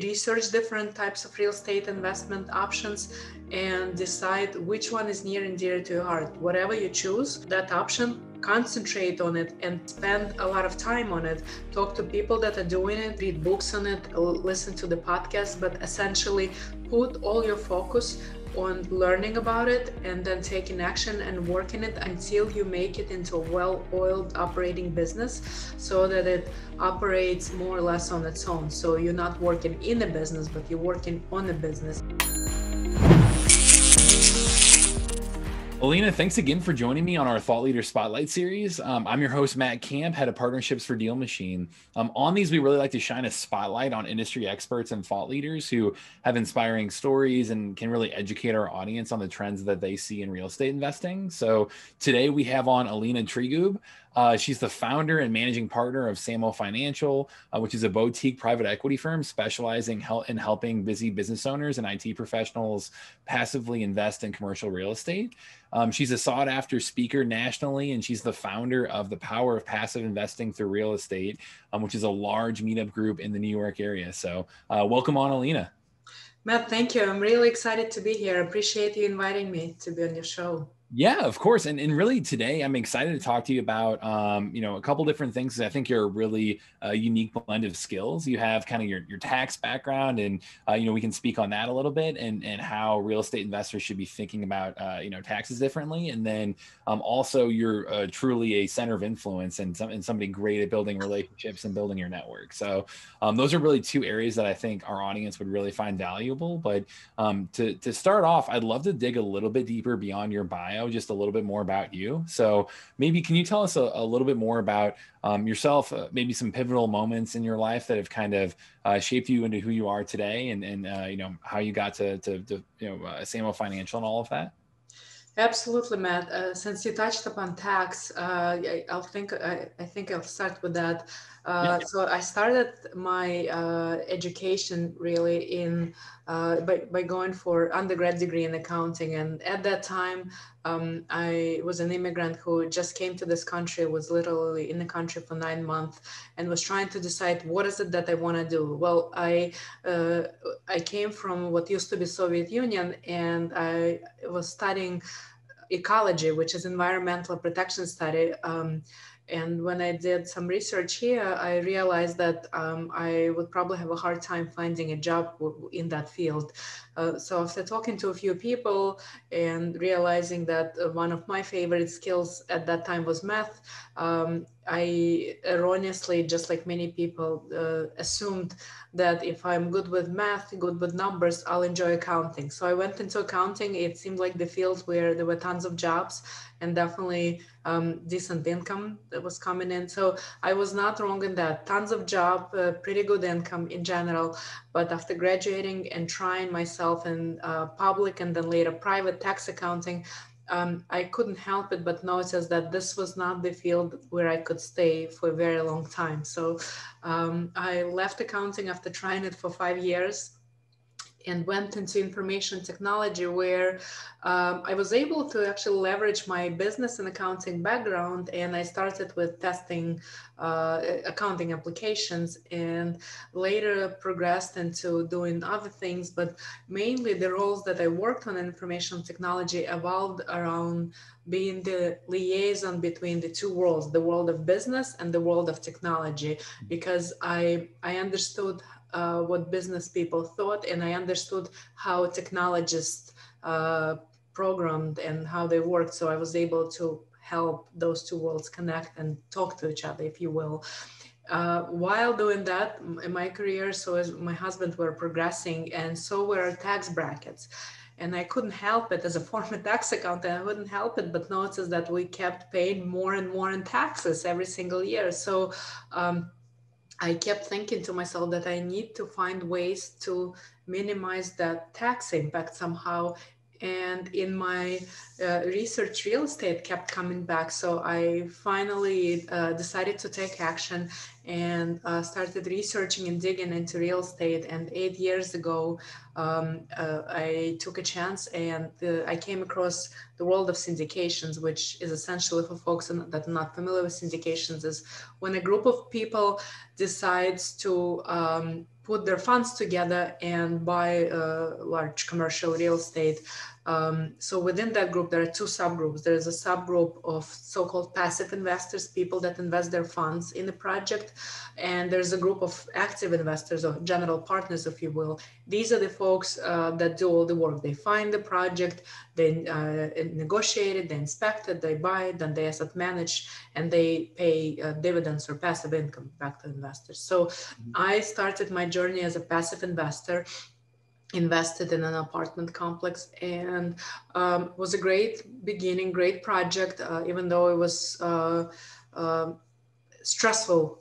research different types of real estate investment options and decide which one is near and dear to your heart. Whatever you choose, that option, concentrate on it and spend a lot of time on it. Talk to people that are doing it, read books on it, listen to the podcast, but essentially put all your focus on learning about it and then taking action and working it until you make it into a well-oiled operating business so that it operates more or less on its own. So you're not working in a business, but you're working on a business. Alina, thanks again for joining me on our Thought Leader Spotlight series. I'm your host, Matt Camp, head of partnerships for DealMachine. On these, we really like to shine a spotlight on industry experts and thought leaders who have inspiring stories and can really educate our audience on the trends that they see in real estate investing. So today we have on Alina Trigub. She's the founder and managing partner of SAMO Financial, which is a boutique private equity firm specializing in helping busy business owners and IT professionals passively invest in commercial real estate. She's a sought after speaker nationally, and she's the founder of the Power of Passive Investing Through Real Estate, which is a large meetup group in the New York area. So welcome on, Alina. Matt, thank you. I'm really excited to be here. I appreciate you inviting me to be on your show. Yeah, of course. And really today, I'm excited to talk to you about, a couple different things. I think you're a really unique blend of skills. You have kind of your tax background and, we can speak on that a little bit and how real estate investors should be thinking about, taxes differently. And then also you're truly a center of influence and somebody great at building relationships and building your network. So those are really two areas that I think our audience would really find valuable. But to start off, I'd love to dig a little bit deeper beyond your bio, just a little bit more about you. So maybe can you tell us a little bit more about yourself, maybe some pivotal moments in your life that have kind of shaped you into who you are today and how you got to SAMO Financial and all of that? Absolutely, Matt. Since you touched upon tax, I think I'll start with that. So I started my education really in by going for undergrad degree in accounting, and at that time, I was an immigrant who just came to this country, was literally in the country for 9 months, and was trying to decide what is it that I want to do. Well, I came from what used to be Soviet Union, and I was studying ecology, which is environmental protection study. And when I did some research here, I realized that I would probably have a hard time finding a job in that field. So after talking to a few people and realizing that one of my favorite skills at that time was math, I erroneously, just like many people, assumed that if I'm good with math, good with numbers, I'll enjoy accounting. So I went into accounting. It seemed like the field where there were tons of jobs and definitely decent income that was coming in. So I was not wrong in that. Tons of job, pretty good income in general. But after graduating and trying myself in public and then later private tax accounting, I couldn't help it but notice that this was not the field where I could stay for a very long time. So I left accounting after trying it for 5 years and went into information technology, where I was able to actually leverage my business and accounting background. And I started with testing accounting applications and later progressed into doing other things. But mainly the roles that I worked on in information technology evolved around being the liaison between the two worlds, the world of business and the world of technology, because I understood what business people thought, and I understood how technologists programmed and how they worked. So I was able to help those two worlds connect and talk to each other, if you will. While doing that in my career, so as my husband were progressing, and so were our tax brackets. And I couldn't help it as a former tax accountant. I wouldn't help it but notice that we kept paying more and more in taxes every single year. So I kept thinking to myself that I need to find ways to minimize that tax impact somehow. And in my research, real estate kept coming back. So I finally decided to take action and started researching and digging into real estate. And 8 years ago, I took a chance and I came across the world of syndications, which is essentially, for folks that are not familiar with syndications, is when a group of people decides to put their funds together and buy large commercial real estate. So within that group, there are two subgroups. There is a subgroup of so-called passive investors, people that invest their funds in the project. And there's a group of active investors or general partners, if you will. These are the folks that do all the work. They find the project, they negotiate it, they inspect it, they buy it, then they asset manage, and they pay dividends or passive income back to investors. So I started my journey as a passive investor, invested in an apartment complex, and was a great beginning, great project, even though it was stressful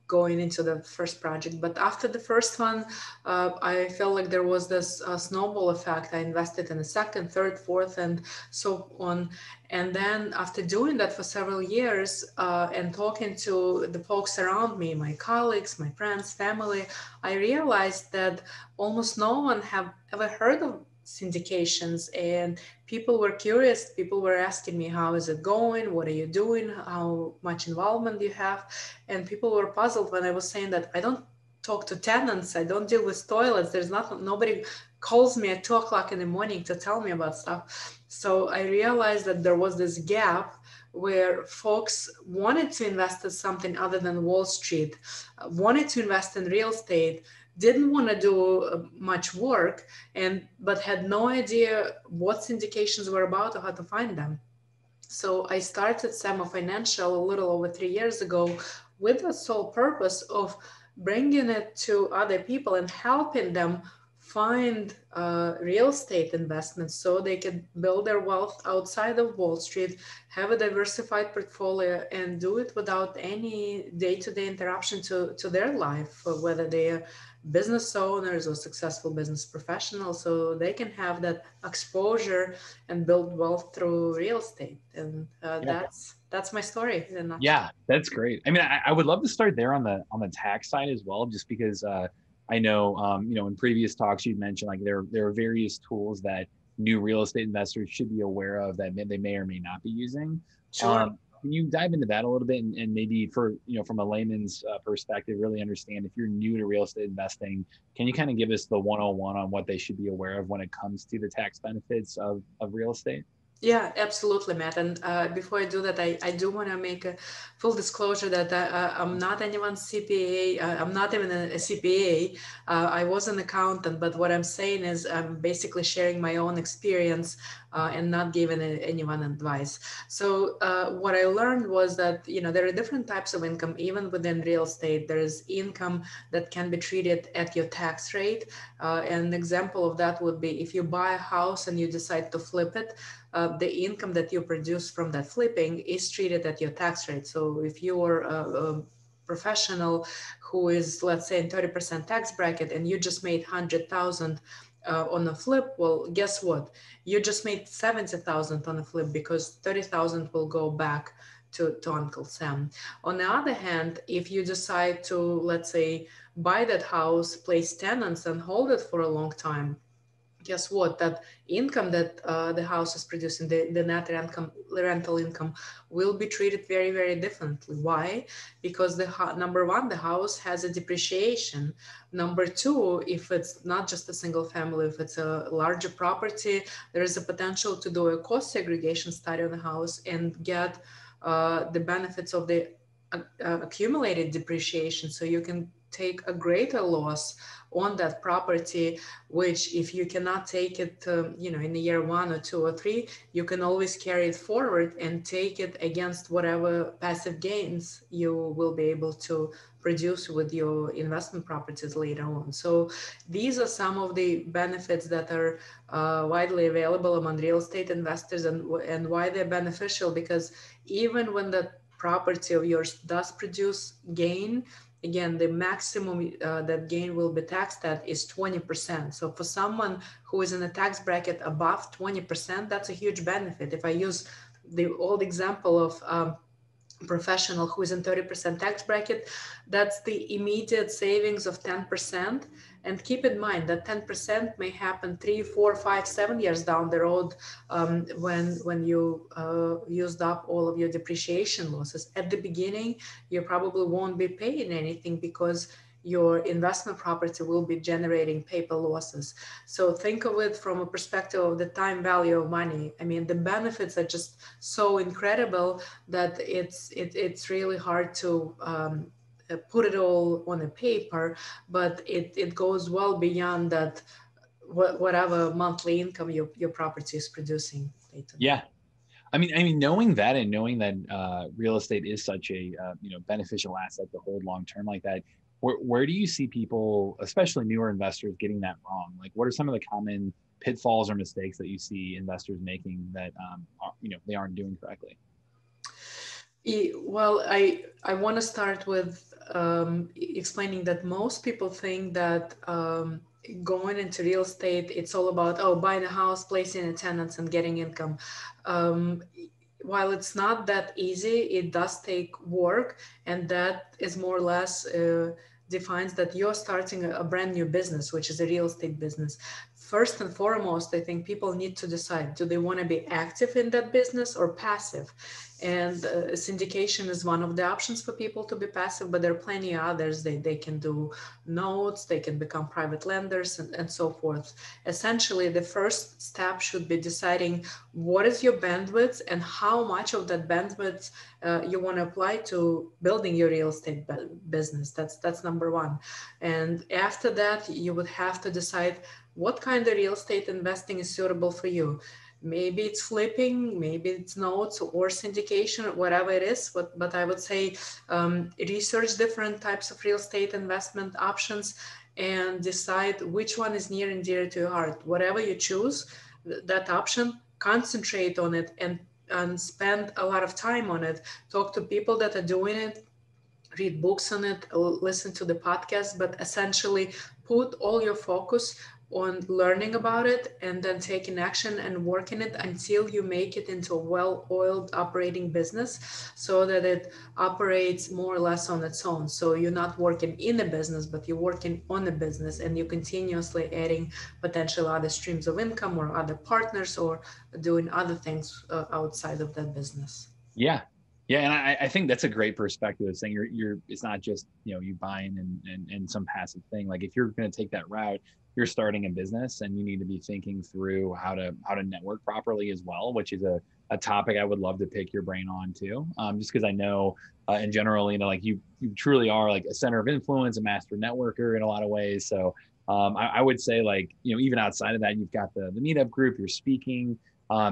going into the first project. But after the first one, I felt like there was this snowball effect. I invested in a second, third, fourth, and so on. And then after doing that for several years and talking to the folks around me, my colleagues, my friends, family, I realized that almost no one have ever heard of syndications, and people were curious. People were asking me, how is it going? What are you doing? How much involvement do you have? And people were puzzled when I was saying that I don't talk to tenants. I don't deal with toilets. There's nobody calls me at 2 o'clock in the morning to tell me about stuff. So I realized that there was this gap where folks wanted to invest in something other than Wall Street, wanted to invest in real estate, didn't want to do much work, but had no idea what syndications were about or how to find them. So I started SAMO Financial a little over 3 years ago with the sole purpose of bringing it to other people and helping them find real estate investments so they can build their wealth outside of Wall Street, have a diversified portfolio, and do it without any day-to-day interruption to their life, whether they are business owners or successful business professionals, so they can have that exposure and build wealth through real estate. And that's my story in a nutshell. Yeah, that's great. I mean, I would love to start there on the tax side as well, just because I know in previous talks you'd mentioned like there are various tools that new real estate investors should be aware of that they may or may not be using. Sure. Can you dive into that a little bit and maybe for from a layman's perspective, really understand if you're new to real estate investing, can you kind of give us the 101 on what they should be aware of when it comes to the tax benefits of real estate? Yeah, absolutely, Matt. And before I do that, I do want to make a full disclosure that I'm not anyone's CPA. I'm not even a CPA. I was an accountant, but what I'm saying is I'm basically sharing my own experience and not giving anyone advice. So what I learned was that, there are different types of income, even within real estate. There is income that can be treated at your tax rate. An example of that would be if you buy a house and you decide to flip it, the income that you produce from that flipping is treated at your tax rate. So if you're a professional who is, let's say, in 30% tax bracket and you just made 100,000 on a flip, well, guess what? You just made 70,000 on a flip because 30,000 will go back to Uncle Sam. On the other hand, if you decide to, let's say, buy that house, place tenants and hold it for a long time, guess what? That income that the house is producing, the net rental income, will be treated very, very differently. Why? Because number one, the house has a depreciation. Number two, if it's not just a single family, if it's a larger property, there is a potential to do a cost segregation study on the house and get the benefits of the accumulated depreciation. So you can take a greater loss on that property, which if you cannot take it, in the year 1 or 2 or 3, you can always carry it forward and take it against whatever passive gains you will be able to produce with your investment properties later on. So these are some of the benefits that are widely available among real estate investors, and why they're beneficial, because even when the property of yours does produce gain, again, the maximum that gain will be taxed at is 20%. So for someone who is in a tax bracket above 20%, that's a huge benefit. If I use the old example of professional who is in 30% tax bracket, that's the immediate savings of 10%. And keep in mind that 10% may happen 3, 4, 5, 7 years down the road when you used up all of your depreciation losses. At the beginning, you probably won't be paying anything because your investment property will be generating paper losses. So think of it from a perspective of the time value of money. I mean, the benefits are just so incredible that it's really hard to put it all on a paper, but it goes well beyond that, whatever monthly income your property is producing. Yeah. I mean, knowing that and knowing that real estate is such a beneficial asset to hold long term like that, where do you see people, especially newer investors, getting that wrong? Like, what are some of the common pitfalls or mistakes that you see investors making that they aren't doing correctly? Well, I want to start with explaining that most people think that going into real estate, it's all about buying a house, placing a tenants, and getting income. Um, while it's not that easy, it does take work, and that is more or less defines that you're starting a brand new business, which is a real estate business. First and foremost, I think people need to decide, do they want to be active in that business or passive? And syndication is one of the options for people to be passive, but there are plenty of others. They can do notes, they can become private lenders, and so forth. Essentially, the first step should be deciding what is your bandwidth and how much of that bandwidth you want to apply to building your real estate business. That's number one. And after that, you would have to decide what kind of real estate investing is suitable for you. Maybe it's flipping, maybe it's notes or syndication, whatever it is. But I would say research different types of real estate investment options and decide which one is near and dear to your heart. Whatever you choose, that option, concentrate on it and spend a lot of time on it. Talk to people that are doing it, read books on it, listen to the podcast, but essentially put all your focus on learning about it and then taking action and working it until you make it into a well-oiled operating business so that it operates more or less on its own. So you're not working in a business, but you're working on a business and you're continuously adding potential other streams of income or other partners or doing other things outside of that business. Yeah. Yeah. And I think that's a great perspective of saying it's not just, you buying and some passive thing. Like if you're going to take that route, you're starting a business and you need to be thinking through how to network properly as well, which is a topic I would love to pick your brain on too. Just because I know in general, like you truly are like a center of influence, a master networker in a lot of ways. So I would say like, even outside of that, you've got the meetup group, you're speaking,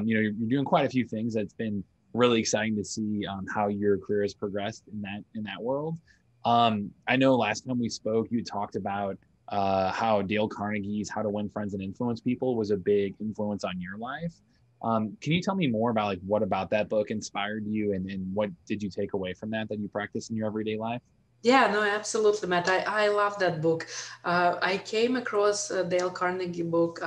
you're doing quite a few things. That's been really exciting to see how your career has progressed in that world. I know last time we spoke, you talked about how Dale Carnegie's How to Win Friends and Influence People was a big influence on your life. Can you tell me more about like what about that book inspired you and what did you take away from that you practice in your everyday life? Yeah, no, absolutely, Matt. I love that book. I came across Dale Carnegie book,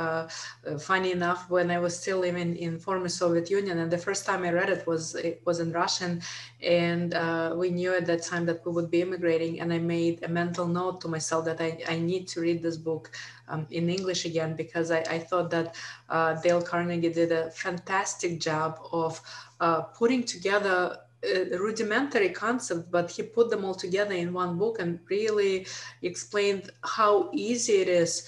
funny enough, when I was still living in former Soviet Union. And the first time I read it was in Russian. And we knew at that time that we would be immigrating. And I made a mental note to myself that I need to read this book in English again, because I thought that Dale Carnegie did a fantastic job of putting together rudimentary concept, but he put them all together in one book and really explained how easy it is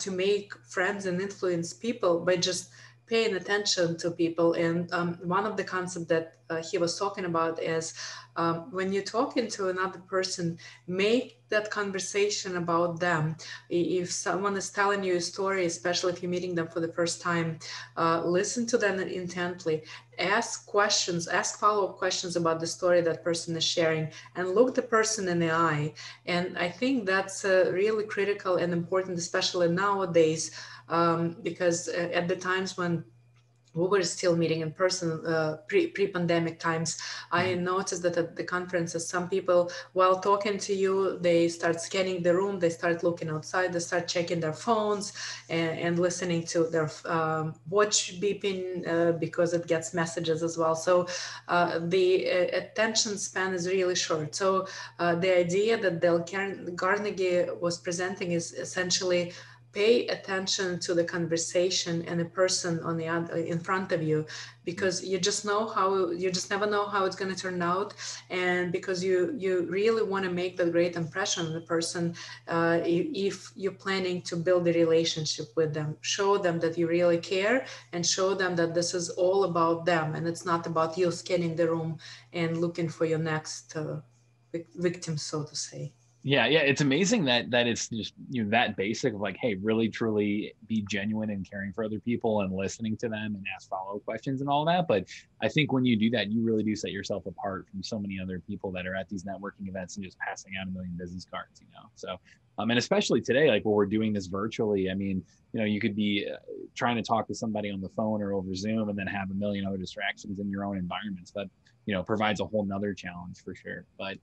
to make friends and influence people by just paying attention to people. And one of the concepts that he was talking about is when you're talking to another person, make that conversation about them. If someone is telling you a story, especially if you're meeting them for the first time, listen to them intently, ask questions, ask follow-up questions about the story that person is sharing, and look the person in the eye. And I think that's really critical and important, especially nowadays, because at the times when we were still meeting in person, pre-pandemic times, I noticed that at the conferences, some people, while talking to you, they start scanning the room, they start looking outside, they start checking their phones and listening to their watch beeping because it gets messages as well. So the attention span is really short. So the idea that Dale Carnegie was presenting is essentially pay attention to the conversation and the person on the other in front of you, because you just never know how it's going to turn out, and because you really want to make that great impression on the person. If you're planning to build a relationship with them, show them that you really care, and show them that this is all about them, and it's not about you scanning the room and looking for your next victim, so to say. Yeah, yeah, it's amazing that it's just that basic of like, hey, really truly be genuine and caring for other people and listening to them and ask follow-up questions and all that. But I think when you do that, you really do set yourself apart from so many other people that are at these networking events and just passing out a million business cards. So and especially today, like where we're doing this virtually, I mean, you could be trying to talk to somebody on the phone or over Zoom and then have a million other distractions in your own environments. That provides a whole nother challenge for sure. But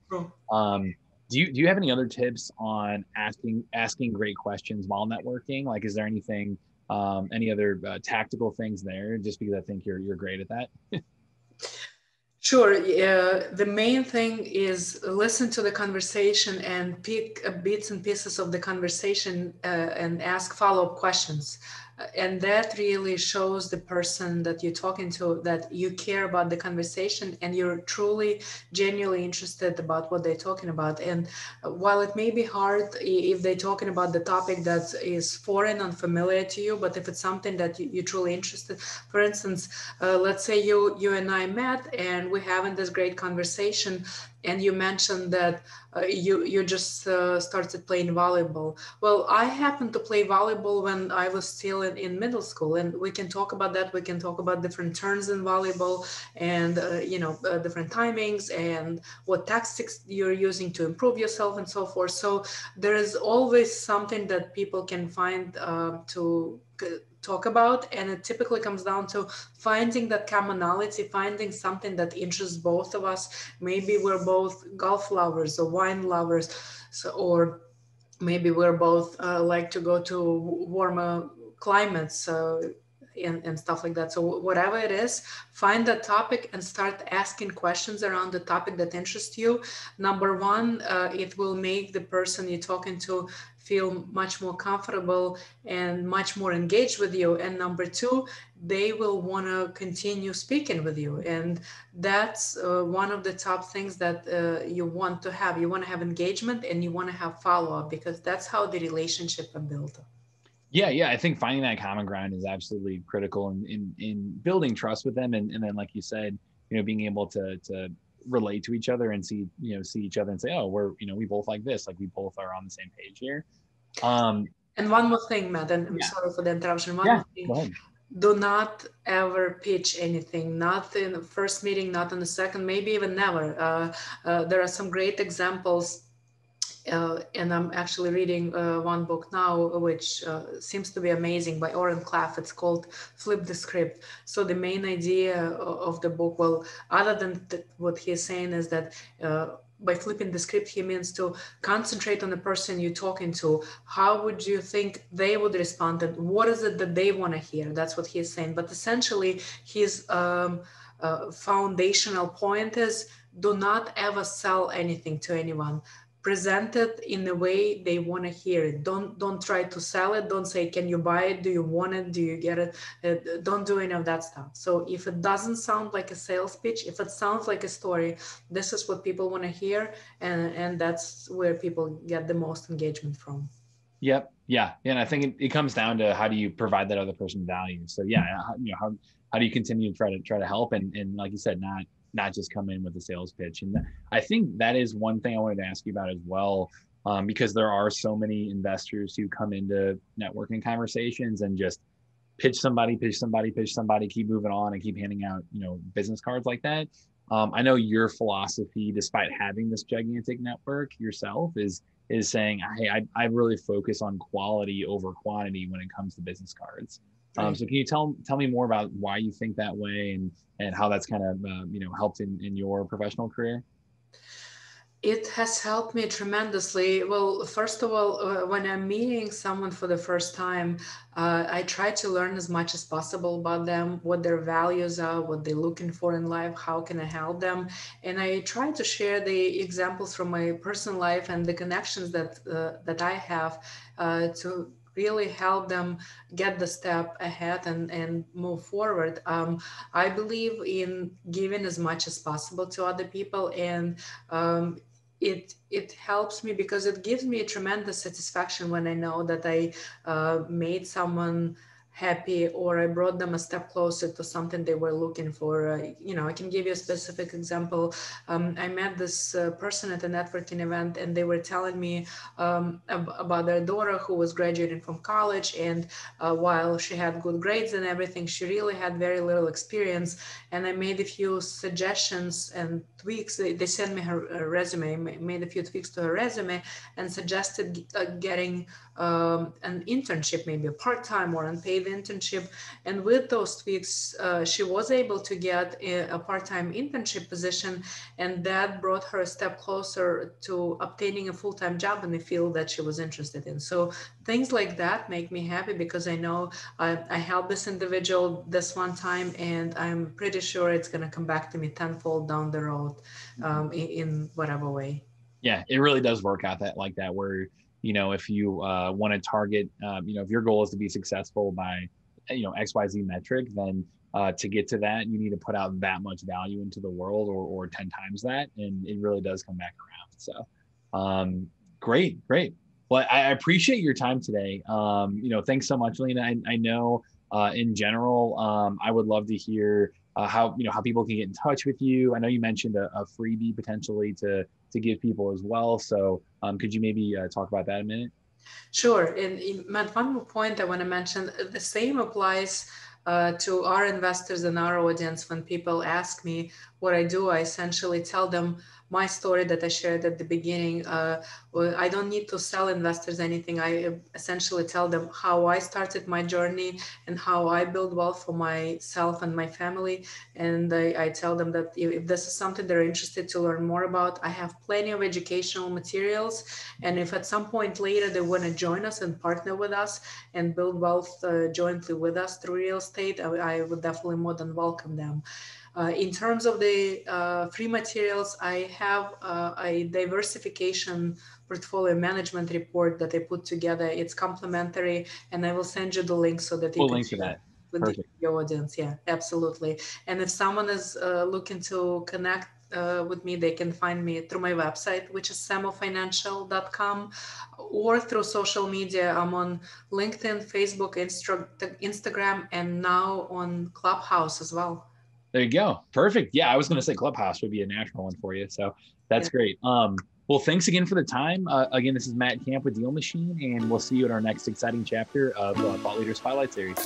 do you have any other tips on asking great questions while networking? Like, is there anything, any other tactical things there? Just because I think you're great at that. Sure. The main thing is listen to the conversation and pick bits and pieces of the conversation and ask follow-up questions. And that really shows the person that you're talking to that you care about the conversation and you're truly, genuinely interested about what they're talking about. And while it may be hard if they're talking about the topic that is foreign, unfamiliar to you, but if it's something that you're truly interested, for instance, let's say you and I met and we're having this great conversation, and you mentioned that you just started playing volleyball. Well, I happened to play volleyball when I was still in middle school, and we can talk about that. We can talk about different turns in volleyball and different timings and what tactics you're using to improve yourself and so forth. So there is always something that people can find to talk about, and it typically comes down to finding that commonality, finding something that interests both of us. Maybe we're both golf lovers or wine lovers, or maybe we're both like to go to warmer climates and stuff like that. So whatever it is, find that topic and start asking questions around the topic that interests you. Number one, it will make the person you're talking to feel much more comfortable and much more engaged with you. And number two, they will want to continue speaking with you. And that's one of the top things that you want to have. You want to have engagement and you want to have follow-up, because that's how the relationship is built. Yeah. I think finding that common ground is absolutely critical in building trust with them. And then, like you said, being able to relate to each other and see each other and say, oh, we both like this, like we both are on the same page here. And one more thing, Matt, and I'm sorry for the interruption. One more thing. Go ahead. Do not ever pitch anything, not in the first meeting, not in the second, maybe even never. There are some great examples. And I'm actually reading one book now, which seems to be amazing, by Warren Buffett. It's called Flip the Script. So the main idea of the book, well, other than what he's saying, is that by flipping the script, he means to concentrate on the person you're talking to. How would you think they would respond, and what is it that they want to hear? That's what he's saying. But essentially, his foundational point is, do not ever sell anything to anyone. Present it in the way they want to hear it. Don't try to sell it. Don't say, can you buy it? Do you want it? Do you get it? Don't do any of that stuff. So if it doesn't sound like a sales pitch, if it sounds like a story, this is what people want to hear. And that's where people get the most engagement from. Yep. Yeah. And I think it comes down to, how do you provide that other person value? So how do you continue to try to help? And like you said, not just come in with a sales pitch. And I think that is one thing I wanted to ask you about as well, because there are so many investors who come into networking conversations and just pitch somebody, keep moving on and keep handing out, business cards like that. I know your philosophy, despite having this gigantic network yourself, is saying, hey, I really focus on quality over quantity when it comes to business cards. So can you tell me more about why you think that way and how that's kind of helped in your professional career? It has helped me tremendously. Well, first of all, when I'm meeting someone for the first time, I try to learn as much as possible about them, what their values are, what they're looking for in life, how can I help them. And I try to share the examples from my personal life and the connections that I have to really help them get the step ahead and move forward. I believe in giving as much as possible to other people, and it helps me because it gives me a tremendous satisfaction when I know that I made someone happy, or I brought them a step closer to something they were looking for. I can give you a specific example. I met this person at a networking event, and they were telling me about their daughter who was graduating from college, and while she had good grades and everything, she really had very little experience. And I made a few suggestions and tweaks. They sent me her resume, made a few tweaks to her resume, and suggested getting an internship, maybe a part-time or unpaid internship. And with those tweaks, she was able to get a part-time internship position, and that brought her a step closer to obtaining a full-time job in the field that she was interested in. So things like that make me happy, because I know I helped this individual this one time, and I'm pretty sure it's going to come back to me tenfold down the road, in whatever way. Yeah, it really does work out like that, where, if you want to target, if your goal is to be successful by, XYZ metric, then to get to that, you need to put out that much value into the world, or 10 times that. And it really does come back around. So great. Well, I appreciate your time today. Thanks so much, Alina. I know in general, I would love to hear how people can get in touch with you. I know you mentioned a freebie potentially to give people as well. So could you maybe talk about that a minute? Sure. And Matt, one more point I want to mention, the same applies to our investors and our audience. When people ask me what I do, I essentially tell them my story that I shared at the beginning. I don't need to sell investors anything. I essentially tell them how I started my journey and how I build wealth for myself and my family. And I tell them that if this is something they're interested to learn more about, I have plenty of educational materials. And if at some point later they want to join us and partner with us and build wealth jointly with us through real estate, I would definitely more than welcome them. In terms of the free materials, I have a diversification portfolio management report that I put together. It's complimentary, and I will send you the link so that you can Link to share that. with your audience. Yeah, absolutely. And if someone is looking to connect with me, they can find me through my website, which is samofinancial.com, or through social media. I'm on LinkedIn, Facebook, Instagram, and now on Clubhouse as well. There you go. Perfect. Yeah, I was going to say Clubhouse would be a natural one for you. So that's great. Well, thanks again for the time. Again, this is Matt Camp with DealMachine, and we'll see you in our next exciting chapter of Thought Leaders Spotlight Series.